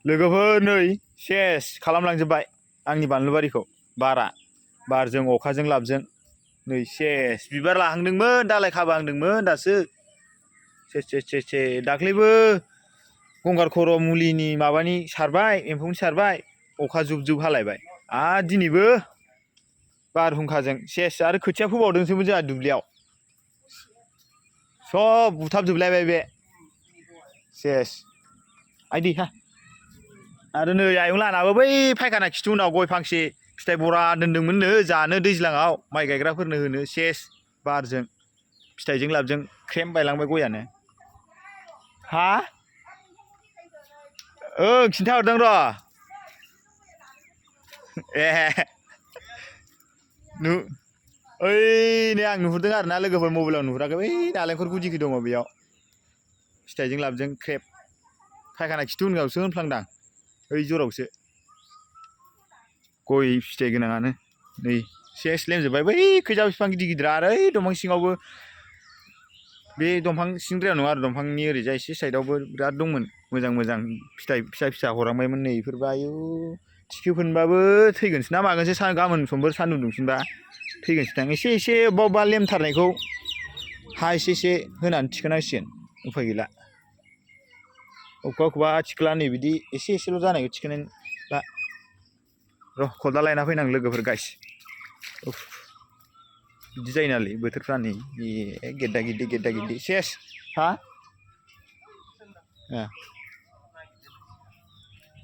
लोगोफोर नै सेस खालामलांजोब्बाय आंनि बानलु बारिखौ बारजों अखाजों लाबजों नै सेस बिबार लाहांदोंमोन दालाय खाबोहांदोंमोन दासो से दाख्लैबो गंगार खर' मुलिनि माबानि सारबाय एम्फौनि सारबाय अखा जुब जुब हालायबाय आरो दिनैबो बारहुंखाजों सेस आरो खोथिया फोबावदोंसोमोन जोंहा दुब्लियाव सब बुथाबजोबलायबाय बे सेस आइदै हा आरो नै आयं लानाबो बै फायखाना खिथु उनाव गय फांसे फिथाइ बरा दोन्दोंमोननो जानो दैज्लाङाव माइ गायग्राफोरनो होनो सेस बारजों फिथाइजों लाबजों ख्रेम बायलांबाय गयानो हा खिन्थाहरदों र' ए ओइ नै आं नुहुरदों आरो ना लोगोफोर मबाइलाव नुहुराखै बै नालेंखर गुदिखै दङ बेयाव फिथाइजों लाबजों ख्रेब फायखाना खिथु उनगायावसो होनफ्लांदां ओइ जरावसो गय फिथाइ गोनाङानो नै सेस लेमजोब्बाय बै खैजा बिफां गिदिर गिदिर आरो ओइ दंफां सिङावबो बे दंफां सिंद्रायाव नङा आरो दंफांनि ओरैजाय एसे साइडआवबो बिराद दंमोन मोजां फिथाइ फिसा हरांबायमोन नै इफोरबो आयु थिखोफिनबाबो थैगोनसो ना मागोनसो गाबोन समफोर सान्दुं दुंफिनबा थैगोनसोदां एसे अबेबा लेमथारनायखौ हा एसे होनानै थिखोनांसिगोन उफाय गैला अबेखौबा थिखोला नै बिदि एसेल' जानायखौ थिखोनाय ला र' खदाल लायना फैनां लोगोफोर गाइस बिदि जायो नालाय बोथोरफ्रा नै गेद्दा गेद्दि सेस हा